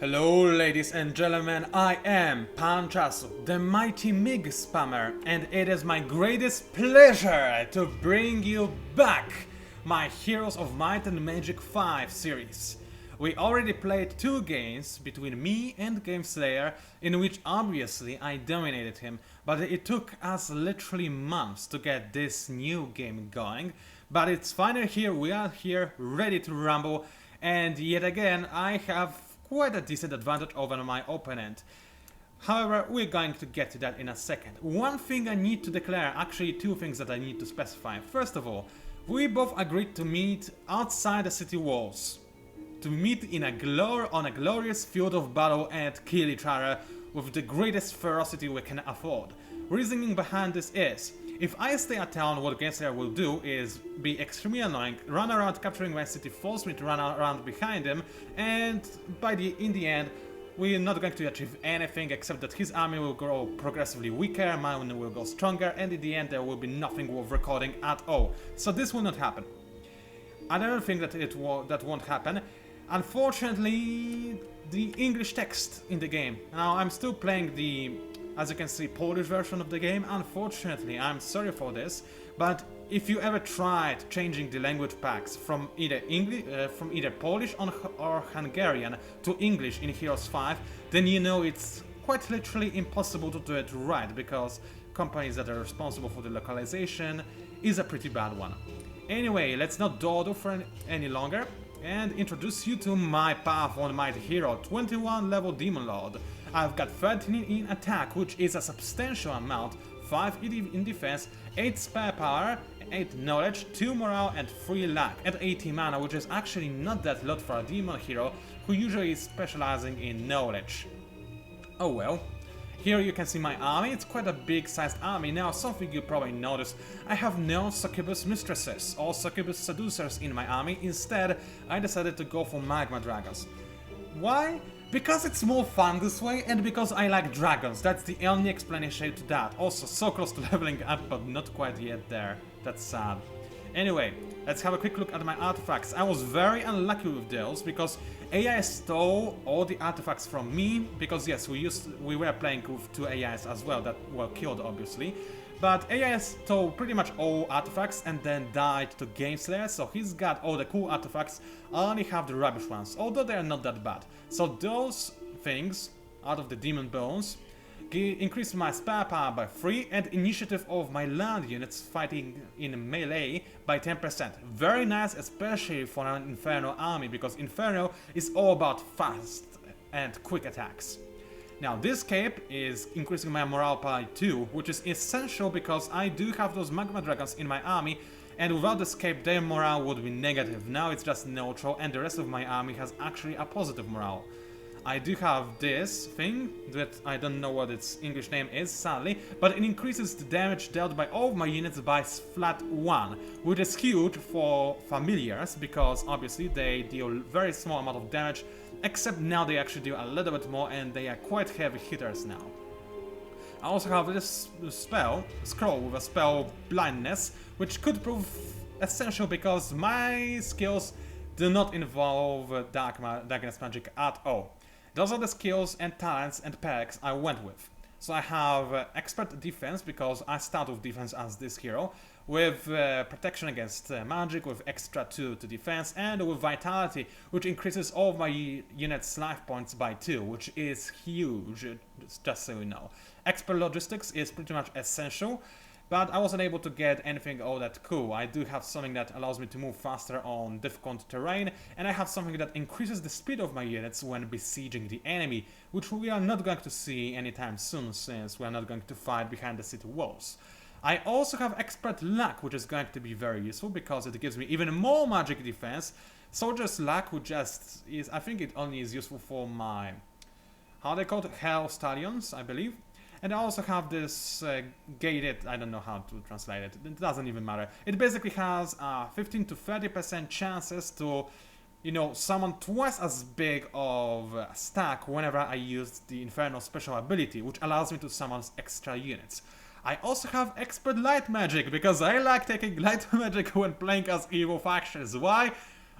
Hello ladies and gentlemen, I am PANCZASU, the mighty MIG spammer, and it is my greatest pleasure to bring you back my Heroes of Might and Magic 5 series. We already played 2 games between me and gameslayer, in which obviously I dominated him, but it took us literally months to get this new game going. But it's finally here, we are here, ready to rumble, and yet again I have quite a decent advantage over my opponent. However, we're going to get to that in a second. One thing I need to declare, actually 2 things that I need to specify. First of all, we both agreed to meet outside the city walls. To meet in on a glorious field of battle and kill each other with the greatest ferocity we can afford. Reasoning behind this is, if I stay at town, what gameslayer will do is be extremely annoying, run around capturing my city, force me to run around behind him, and in the end, we're not going to achieve anything except that his army will grow progressively weaker, mine will go stronger, and in the end there will be nothing worth recording at all. So this will not happen. Another thing that won't happen, unfortunately, the English text in the game. Now I'm still playing the, as you can see, Polish version of the game. Unfortunately, I'm sorry for this, but if you ever tried changing the language packs from either Polish or Hungarian to English in Heroes 5, then you know it's quite literally impossible to do it right, because companies that are responsible for the localization is a pretty bad one. Anyway, let's not dawdle for any longer and introduce you to my powerful and mighty hero, 21 level Demon Lord. I've got 13 in attack, which is a substantial amount, 5 in defense, 8 spare power, 8 knowledge, 2 morale and 3 luck, and 80 mana, which is actually not that lot for a demon hero who usually is specializing in knowledge. Oh well. Here you can see my army. It's quite a big sized army. Now, something you probably noticed, I have no succubus mistresses or succubus seducers in my army. Instead, I decided to go for magma dragons. Why? Because it's more fun this way, and because I like dragons. That's the only explanation to that. Also, so close to leveling up, but not quite yet there. That's sad. Anyway, let's have a quick look at my artifacts. I was very unlucky with those, because AI stole all the artifacts from me, because yes, we were playing with 2 AIs as well that were killed obviously, but AI stole pretty much all artifacts and then died to Gameslayer, so he's got all the cool artifacts. I only have the rubbish ones, although they are not that bad. So those things, out of the demon bones, increased my spare power by 3 and initiative of my land units fighting in melee by 10%. Very nice, especially for an Inferno army, because Inferno is all about fast and quick attacks. Now this cape is increasing my morale by 2, which is essential because I do have those magma dragons in my army, and without this cape their morale would be negative. Now it's just neutral, and the rest of my army has actually a positive morale. I do have this thing that I don't know what its English name is, sadly, but it increases the damage dealt by all of my units by flat 1, which is huge for familiars, because obviously they deal very small amount of damage, except now they actually do a little bit more, and they are quite heavy hitters now. I also have this scroll with a spell blindness, which could prove essential because my skills do not involve darkness magic at all. Those are the skills and talents and perks I went with. So I have expert defense, because I start with defense as this hero, with protection against magic, with extra 2 to defense, and with vitality, which increases all of my units' life points by 2, which is huge, just so you know. Expert logistics is pretty much essential, but I wasn't able to get anything all that cool. I do have something that allows me to move faster on difficult terrain, and I have something that increases the speed of my units when besieging the enemy, which we are not going to see anytime soon, since we are not going to fight behind the city walls. I also have expert luck, which is going to be very useful because it gives me even more magic defense. Soldier's luck, which just is, I think it only is useful for my, how are they called? Hell Stallions, I believe. And I also have this gated, I don't know how to translate it, it doesn't even matter. It basically has 15 to 30% chances to, you know, summon twice as big of a stack whenever I use the Inferno special ability, which allows me to summon extra units. I also have expert light magic, because I like taking light magic when playing as evil factions. Why?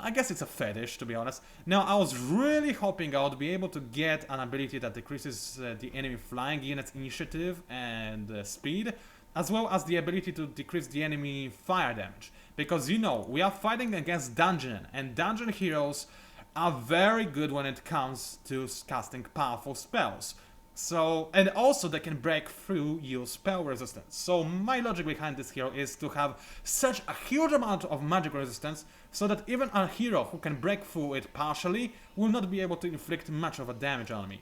I guess it's a fetish, to be honest. Now, I was really hoping I would be able to get an ability that decreases the enemy flying unit's initiative and speed, as well as the ability to decrease the enemy fire damage. Because, you know, we are fighting against dungeon, and dungeon heroes are very good when it comes to casting powerful spells. So, and also they can break through your spell resistance. So my logic behind this hero is to have such a huge amount of magic resistance so that even a hero who can break through it partially will not be able to inflict much of a damage on me.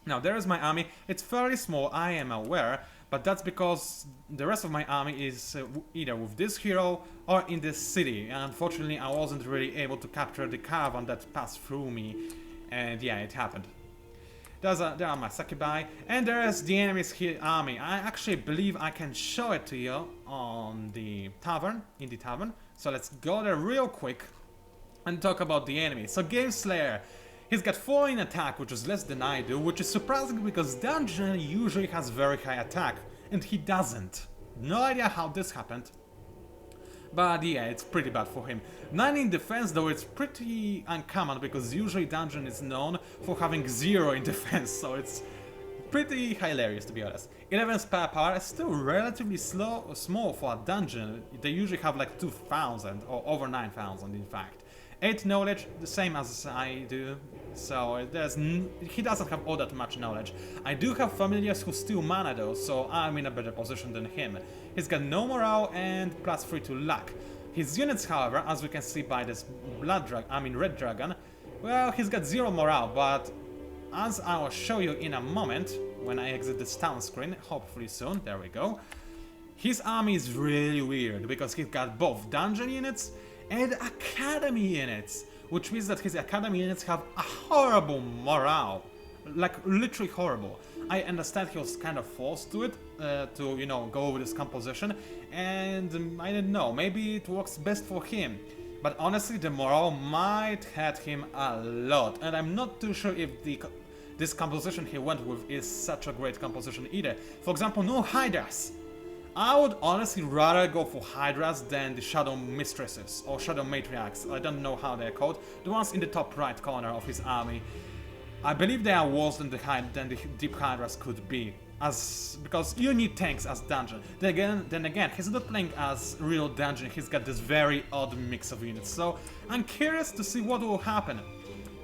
Now there is my army. It's fairly small, I am aware, but that's because the rest of my army is either with this hero or in this city. And unfortunately I wasn't really able to capture the caravan that passed through me, and yeah, it happened. There are my Sakubai, and there is the enemy's army. I actually believe I can show it to you on the tavern, in the tavern. So let's go there real quick and talk about the enemy. So gameslayer, he's got 4 in attack, which is less than I do, which is surprising because dungeon usually has very high attack, and he doesn't. No idea how this happened. But yeah, it's pretty bad for him. 9 in defense, though it's pretty uncommon because usually dungeon is known for having 0 in defense, so it's pretty hilarious to be honest. 11 spare power is still relatively small for a dungeon. They usually have like 2000 or over 9000 in fact. 8 knowledge, the same as I do, so he doesn't have all that much knowledge. I do have familiars who steal mana though, so I'm in a better position than him. He's got no morale and +3 to luck. His units, however, as we can see by this red dragon, well, he's got 0 morale, but as I will show you in a moment, when I exit this town screen, hopefully soon, there we go, his army is really weird, because he's got both dungeon units and academy units, which means that his academy units have a horrible morale, like literally horrible. I understand he was kind of forced to it, to, you know, go over this composition, and I don't know, maybe it works best for him. But honestly, the morale might hurt him a lot, and I'm not too sure if this composition he went with is such a great composition either. For example, no Hydras. I would honestly rather go for Hydras than the Shadow Mistresses or Shadow Matriarchs. I don't know how they're called. The ones in the top right corner of his army. I believe they are worse than the Deep Hydras could be, because you need tanks as dungeon. Then again, he's not playing as real dungeon. He's got this very odd mix of units. So I'm curious to see what will happen.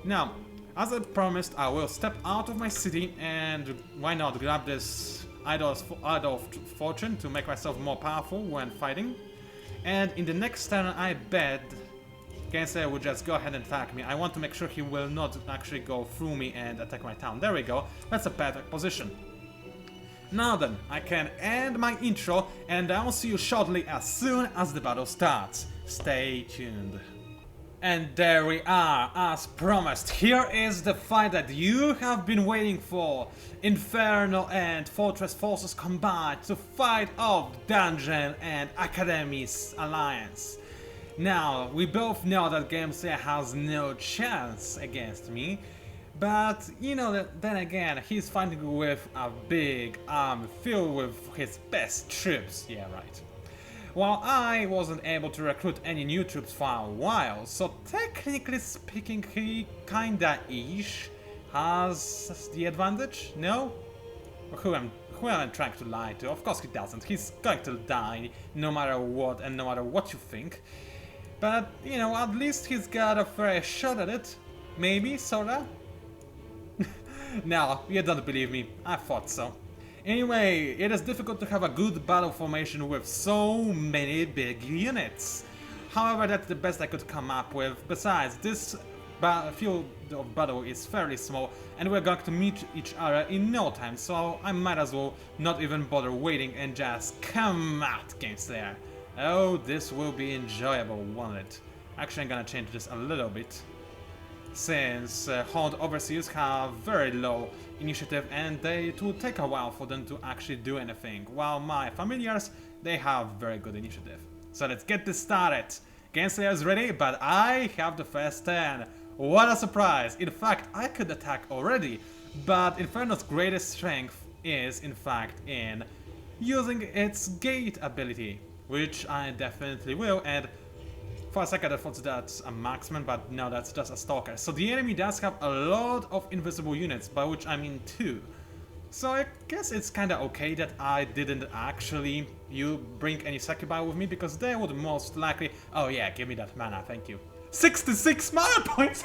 Now, as I promised, I will step out of my city and why not grab this Idol of Fortune to make myself more powerful when fighting. And in the next turn, I bet Gameslayer will just go ahead and attack me. I want to make sure he will not actually go through me and attack my town. There we go. That's a perfect position. Now then, I can end my intro and I will see you shortly as soon as the battle starts. Stay tuned. And there we are, as promised. Here is the fight that you have been waiting for. Inferno and Fortress forces combined to fight off Dungeon and Academy's alliance. Now, we both know that Gameslayer has no chance against me, but you know that then again, he's fighting with a big army filled with his best troops. Yeah, right. While I wasn't able to recruit any new troops for a while, so technically speaking, he kinda-ish has the advantage, no? Who am I trying to lie to? Of course he doesn't. He's going to die no matter what and no matter what you think. But, you know, at least he's got a fair shot at it. Maybe, sorta? No, you don't believe me. I thought so. Anyway, it is difficult to have a good battle formation with so many big units. However, that's the best I could come up with. Besides, this field of battle is fairly small and we're going to meet each other in no time, so I might as well not even bother waiting and just come at Gameslayer. Oh, this will be enjoyable, won't it? Actually, I'm gonna change this a little bit, since Horned Overseers have very low initiative and it will take a while for them to actually do anything, while my familiars, they have very good initiative. So let's get this started. Gameslayer is ready, but I have the first turn. What a surprise! In fact, I could attack already, but Inferno's greatest strength is in fact in using its gate ability, which I definitely will, and For a second I thought that's a marksman, but no, that's just a stalker. So the enemy does have a lot of invisible units, by which I mean 2. So I guess it's kinda okay that I didn't actually bring any Sakubai with me, because they would most likely... Oh yeah, give me that mana, thank you. 66 mana points!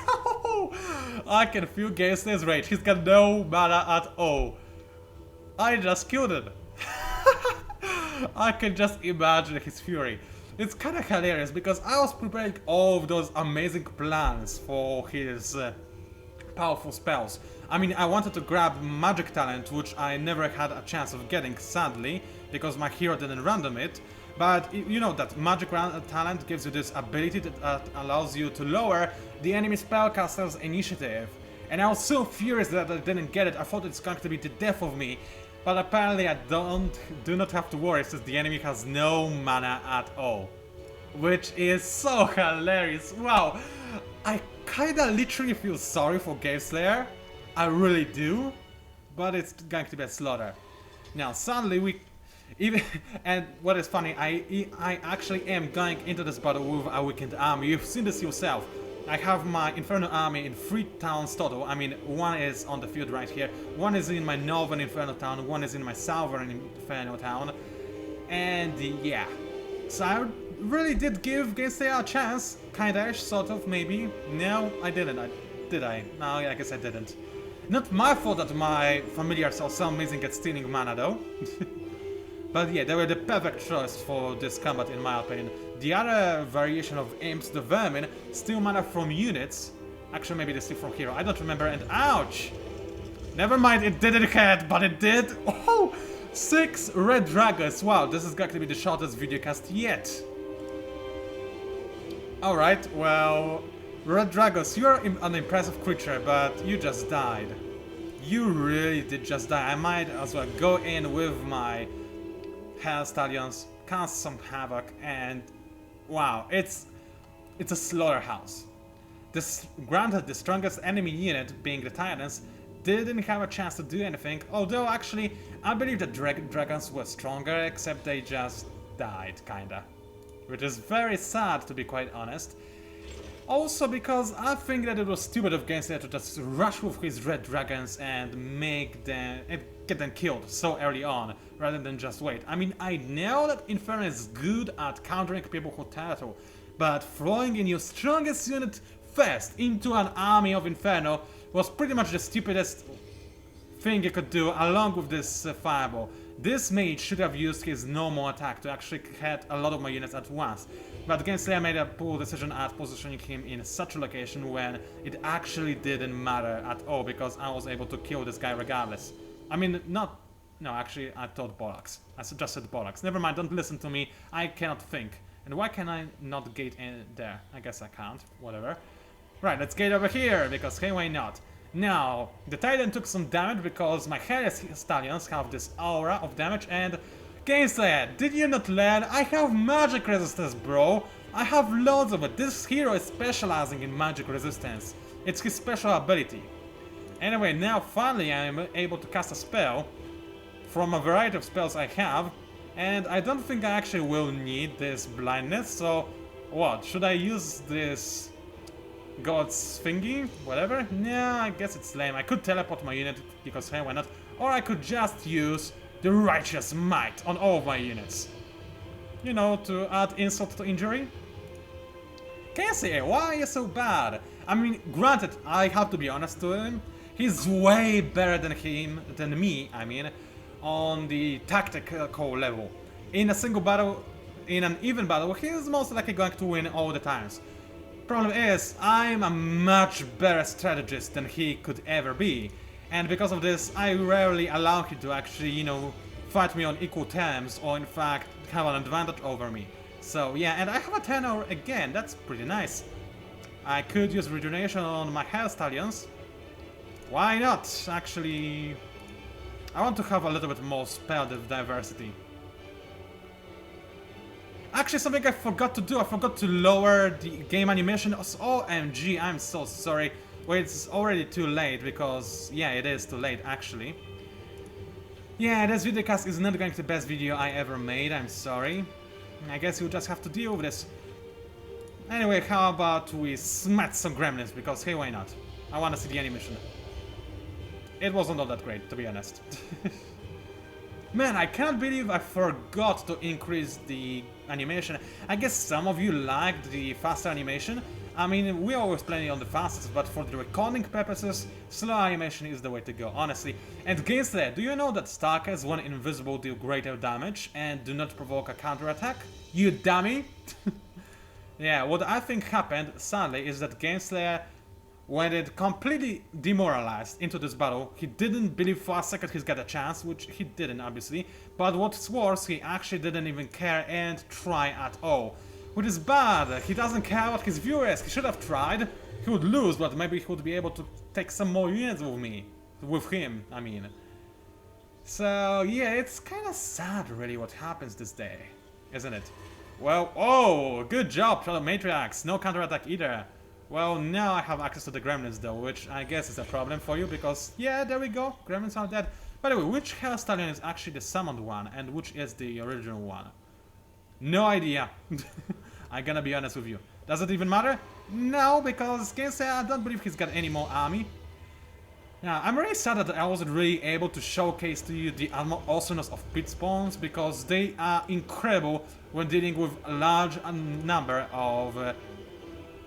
I can feel Gamesla's rage, he's got no mana at all. I just killed him. I can just imagine his fury. It's kinda hilarious, because I was preparing all of those amazing plans for his powerful spells. I mean, I wanted to grab magic talent, which I never had a chance of getting, sadly, because my hero didn't random it. But you know that magic talent gives you this ability that allows you to lower the enemy spellcaster's initiative. And I was so furious that I didn't get it. I thought it's going to be the death of me. But apparently I do not have to worry, since the enemy has no mana at all. Which is so hilarious. Wow. I kinda literally feel sorry for Gameslayer. I really do, but it's going to be a slaughter. Now, suddenly and what is funny, I actually am going into this battle with a weakened army. You've seen this yourself. I have my Inferno army in 3 towns total. I mean, 1 is on the field right here, 1 is in my northern Inferno town, 1 is in my southern Inferno town, and yeah. So I really did give Gameslayer a chance, kinda-ish, sort of, maybe. No, I didn't. Did I? No, I guess I didn't. Not my fault that my familiars are so amazing at stealing mana, though. But yeah, they were the perfect choice for this combat, in my opinion. The other variation of Imps the Vermin steal mana from units. Actually, maybe they steal from hero. I don't remember, and ouch! Never mind, it didn't hit, but it did! Oh! 6 red dragons! Wow, this is going to be the shortest videocast yet. Alright, well... Red Dragons, you're an impressive creature, but you just died. You really did just die. I might as well go in with my Hell Stallions, cast some havoc, and wow, it's a slaughterhouse. Granted, the strongest enemy unit, being the Titans, didn't have a chance to do anything, although actually, I believe the dragons were stronger, except they just died, kinda. Which is very sad, to be quite honest. Also because I think that it was stupid of Gameslayer to just rush with his red dragons and get them killed so early on, rather than just wait. I mean, I know that Inferno is good at countering people who turtle, but throwing in your strongest unit first into an army of Inferno was pretty much the stupidest thing you could do, along with this fireball. This mage should have used his normal attack to actually hit a lot of my units at once, but Gameslayer made a poor decision at positioning him in such a location when it actually didn't matter at all, because I was able to kill this guy regardless. I mean, no, actually I thought bollocks. I just said bollocks. Never mind, don't listen to me, I cannot think. And why can I not gate in there? I guess I can't, whatever. Right, let's gate over here, because hey, why not? Now, the Titan took some damage because my Hell Stallions have this aura of damage, and Gameslayer, did you not learn? I have magic resistance, bro! I have loads of it. This hero is specializing in magic resistance. It's his special ability. Anyway, now finally I am able to cast a spell from a variety of spells I have, and I don't think I actually will need this blindness, so what? Should I use this God's thingy? Whatever? Nah, I guess it's lame. I could teleport my unit, because hey, why not? Or I could just use the Righteous Might on all of my units. You know, to add insult to injury. Casey, why are you so bad? I mean, granted, I have to be honest to him. He's way better than me, I mean, on the tactical level. In a single battle, in an even battle, he's most likely going to win all the times. Problem is, I'm a much better strategist than he could ever be, and because of this, I rarely allow him to actually, you know, fight me on equal terms, or in fact, have an advantage over me. So yeah, and I have a 10-hour again, that's pretty nice. I could use regeneration on my Hell Stallions. Why not? Actually, I want to have a little bit more spell diversity. Actually, something I forgot to do. I forgot to lower the game animation. OMG, I'm so sorry. Wait, it's already too late because... yeah, it is too late, actually. Yeah, this videocast is not going to be the best video I ever made. I'm sorry. I guess you'll just have to deal with this. Anyway, how about we smash some gremlins, because hey, why not? I wanna see the animation. It wasn't all that great, to be honest. Man, I can't believe I forgot to increase the animation. I guess some of you liked the faster animation. I mean, we always play on the fastest, but for the recording purposes, slow animation is the way to go, honestly. And gameslayer, do you know that stalkers, when invisible, deal greater damage and do not provoke a counterattack? You dummy! Yeah, what I think happened, sadly, is that gameslayer, when it completely demoralized into this battle, he didn't believe for a second he's got a chance, which he didn't, obviously. But what's worse, he actually didn't even care and try at all. Which is bad, he doesn't care about his viewers, he should have tried. He would lose, but maybe he would be able to take some more units with me. With him, I mean. So, yeah, it's kinda sad, really, what happens this day, isn't it? Well, oh, good job, Shadow Matriarchs, no counterattack either. Well, now I have access to the gremlins though, which I guess is a problem for you, because, yeah, there we go, gremlins are dead. By the way, which Hell Stallion is actually the summoned one, and which is the original one? No idea. I'm gonna be honest with you. Does it even matter? No, because I don't believe he's got any more army. Yeah, I'm really sad that I wasn't really able to showcase to you the awesomeness of pit spawns, because they are incredible when dealing with a large number of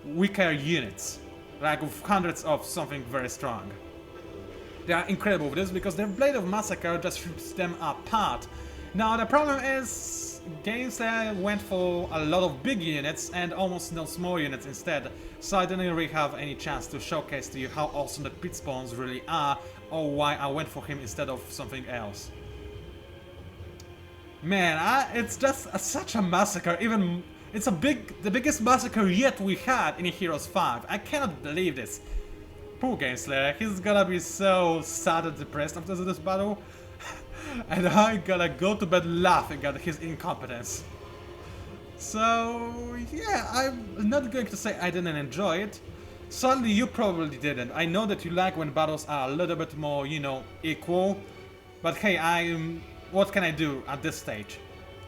weaker units, like with hundreds of something very strong. They are incredible with this because their Blade of Massacre just rips them apart. Now the problem is, gameslayer went for a lot of big units and almost no small units instead, so I didn't really have any chance to showcase to you how awesome the pit spawns really are, or why I went for him instead of something else. Man, it's just such a massacre. Even it's the biggest massacre yet we had in Heroes 5. I cannot believe this. Poor gameslayer, he's gonna be so sad and depressed after this battle. And I'm gonna go to bed laughing at his incompetence. So, yeah, I'm not going to say I didn't enjoy it. Sadly, you probably didn't. I know that you like when battles are a little bit more, you know, equal. But hey, what can I do at this stage?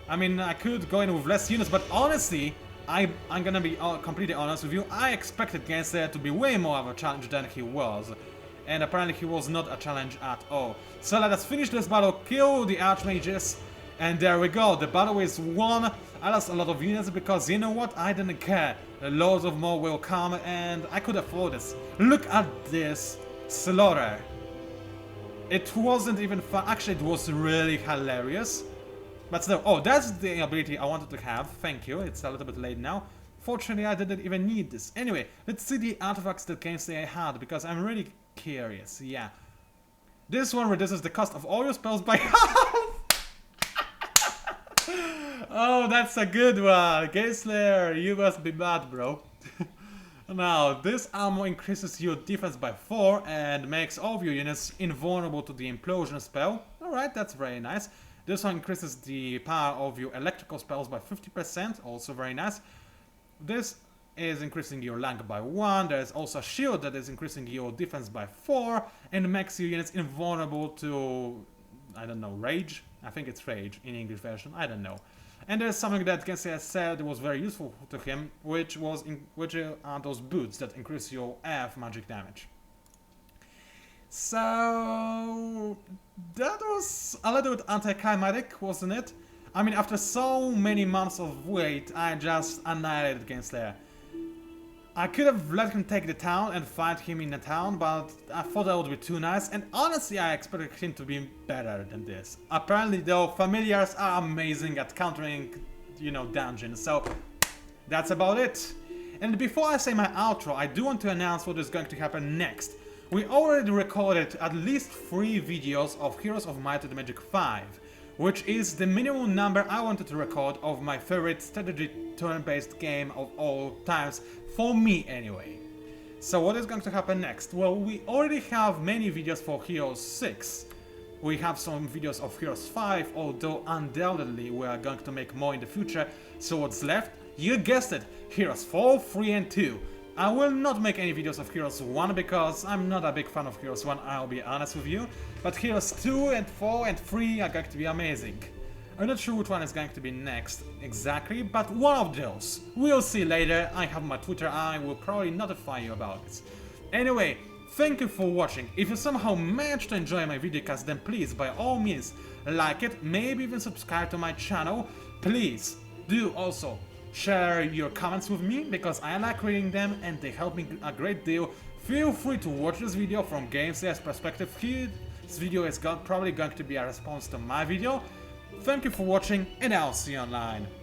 I mean, I could go in with less units, but honestly, I'm gonna be completely honest with you, I expected gameslayer to be way more of a challenge than he was. And apparently he was not a challenge at all. So let us finish this battle, kill the archmages, and there we go, the battle is won. I lost a lot of units because, you know what, I didn't care. Loads of more will come and I could afford this. Look at this slaughter. It wasn't even fun, actually it was really hilarious. But still, oh, that's the ability I wanted to have, thank you, it's a little bit late now. Fortunately, I didn't even need this. Anyway, let's see the artifacts that gameslayer had, because I'm really curious, yeah. This one reduces the cost of all your spells by half! Oh, that's a good one! Gameslayer, you must be mad, bro. Now, this armor increases your defense by 4 and makes all of your units invulnerable to the implosion spell. Alright, that's very nice. This one increases the power of your electrical spells by 50%, also very nice. This is increasing your rank by 1, there is also a shield that is increasing your defense by 4 and makes your units invulnerable to, I don't know, rage? I think it's rage in English version, I don't know. And there's something that Gameslayer said was very useful to him, which are those boots that increase your earth magic damage. So that was a little bit anticlimactic, wasn't it? I mean, after so many months of wait, I just annihilated Gameslayer. I could have let him take the town and fight him in the town, but I thought that would be too nice, and honestly I expected him to be better than this. Apparently though, familiars are amazing at countering, you know, dungeons, so that's about it. And before I say my outro, I do want to announce what is going to happen next. We already recorded at least 3 videos of Heroes of Might and Magic 5. Which is the minimum number I wanted to record of my favorite strategy turn-based game of all times, for me anyway. So what is going to happen next? Well, we already have many videos for Heroes 6. We have some videos of Heroes 5, although undoubtedly we are going to make more in the future. So what's left? You guessed it, Heroes 4, 3 and 2. I will not make any videos of Heroes 1 because I'm not a big fan of Heroes 1, I'll be honest with you. But Heroes 2 and 4 and 3 are going to be amazing. I'm not sure which one is going to be next exactly, but one of those. We'll see later. I have my Twitter, I will probably notify you about it. Anyway, thank you for watching. If you somehow managed to enjoy my videocast, then please, by all means, like it, maybe even subscribe to my channel. Please do also share your comments with me, because I like reading them and they help me a great deal. Feel free to watch this video from gameslayer's perspective here. This video is probably going to be a response to my video. Thank you for watching, and I'll see you online.